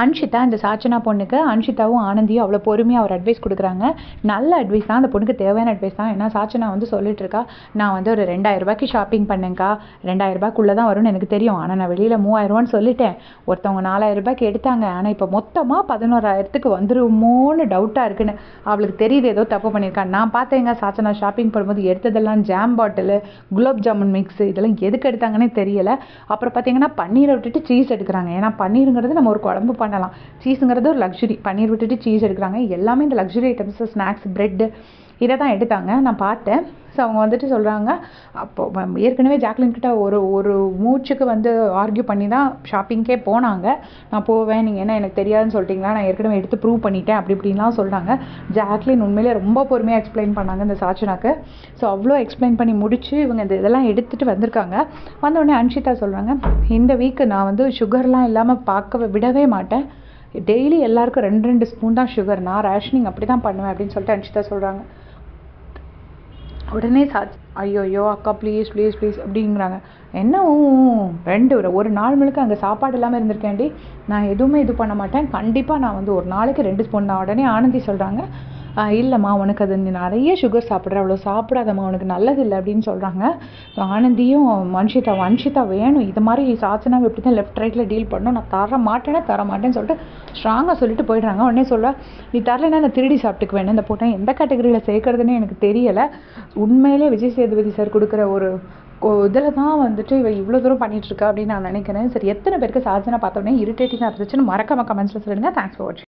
அன்ஷிதா இந்த சாச்சனா பொண்ணுக்கு அன்ஷிதாவும் ஆனந்தியும் அவ்வளோ பொறுமையாக ஒரு அட்வைஸ் கொடுக்குறாங்க. நல்ல அட்வைஸ் தான், அந்த பொண்ணுக்கு தேவையான அட்வைஸ் தான். ஏன்னா சாச்சனா வந்து சொல்லிட்டு இருக்கா, நான் வந்து ஒரு 2000 ரூபாய்க்கு ஷாப்பிங் பண்ணேங்க்கா, 2000 ரூபாய்க்குள்ளே தான் வரும்னு எனக்கு தெரியும், ஆனால் நான் வெளியில் 3000 சொல்லிட்டேன். ஒருத்தவங்க 4000 ரூபாய்க்கு எடுத்தாங்க, ஆனால் இப்போ மொத்தமாக 11,000க்கு வந்துருமோன்னு டவுட்டாக இருக்குன்னு அவளுக்கு தெரியுது ஏதோ தப்பு பண்ணியிருக்கா. நான் பார்த்தேங்க சாச்சனா ஷாப்பிங் பண்ணும்போது எடுத்ததெல்லாம் jam bottle, gulab jamun mix, இதெல்லாம் எதுக்கு எடுத்தாங்கன்னே தெரியலை. அப்புறம் பார்த்தீங்கன்னா பன்னீரை விட்டுட்டு சீஸ் எடுக்கிறாங்க. ஏன்னா பன்னீருங்கிறது நம்ம ஒரு குழம்பு பண்ணலாம், சீஸுங்கிறது ஒரு லக்ஸுரி. பன்னீர் விட்டுட்டு சீஸ் எடுக்கிறாங்க. எல்லாமே இந்த லக்ஸுரி ஐட்டம்ஸ், ஸ்நாக்ஸ், ப்ரெட்டு இதை தான் எடுத்தாங்க. நான் பார்த்தேன். ஸோ அவங்க வந்துட்டு சொல்கிறாங்க, அப்போது ஏற்கனவே ஜாக்லின் கிட்ட ஒரு ஒரு மூச்சுக்கு வந்து ஆர்கியூ பண்ணி தான் ஷாப்பிங்க்கே போனாங்க. நான் போவேன், நீங்கள் என்ன எனக்கு தெரியாதுன்னு சொல்லிட்டீங்களா, நான் ஏற்கனவே எடுத்து ப்ரூவ் பண்ணிட்டேன், அப்படி இப்படின்லாம் சொல்கிறாங்க. ஜாக்லின் உண்மையிலே ரொம்ப பொறுமையாக எக்ஸ்பிளைன் பண்ணாங்க இந்த சாச்சனாக்கு. ஸோ அவ்வளோ எக்ஸ்பிளைன் பண்ணி முடிச்சு இவங்க இதெல்லாம் எடுத்துகிட்டு வந்திருக்காங்க. வந்தோடனே அன்ஷிதா சொல்கிறாங்க, இந்த வீக்கு நான் வந்து சுகர்லாம் இல்லாமல் விடவே மாட்டேன், டெய்லி எல்லாருக்கும் 2 ஸ்பூன் தான் சுகர், நான் ரேஷனிங் அப்படி தான் பண்ணுவேன் அப்படின்னு சொல்லிட்டு அன்ஷிதா சொல்கிறாங்க. உடனே ஐயோ அக்கா ப்ளீஸ் ப்ளீஸ் ப்ளீஸ் அப்படிங்கிறாங்க. என்ன ஒரு நாள் முழுக்க அங்கே சாப்பாடு இல்லாமல் இருந்திருக்கேன்டி, நான் எதுவுமே இது பண்ண மாட்டேன், கண்டிப்பாக நான் வந்து ஒரு நாளைக்கு 2 ஸ்பூன் தான். உடனே ஆனந்தி சொல்கிறாங்க, இல்லைம்மா உனக்கு அது நீ நிறைய சுகர் சாப்பிட்ற, அவ்வளோ சாப்பிடாதம்மா, உனக்கு நல்லதில்லை அப்படின்னு சொல்கிறாங்க. ஸோ ஆனந்தியும் அன்ஷிதா வேணும், இது மாதிரி சாச்சனாவை எப்படி தான் லெஃப்ட் ரைட்டில் டீல் பண்ணணும், நான் தர மாட்டேன்னு சொல்லிட்டு ஸ்ட்ராங்காக சொல்லிட்டு போயிடுறாங்க. உடனே நீ தரலைன்னா நான் திருடி சாப்பிட்டுக்குவேன், இந்த போட்டேன் எந்த கேட்டகரியில் சேர்க்கறதுன்னு எனக்கு தெரியலை. உண்மையிலே விஜய் சேதுபதி சார் கொடுக்குற ஒரு இதில் தான் வந்துட்டு இவ இவ்வளோ தூரம் பண்ணிகிட்ருக்கா அப்படின்னு நான் நினைக்கிறேன். சரி, எத்தனை பேருக்கு சாச்சனா பார்த்தோன்னே இரிட்டேட்டிங்காக இருந்துச்சுன்னு மறக்காம கமெண்ட்ஸில் சொல்லுங்கள். தேங்க்ஸ் ஃபார் வாட்சிங்.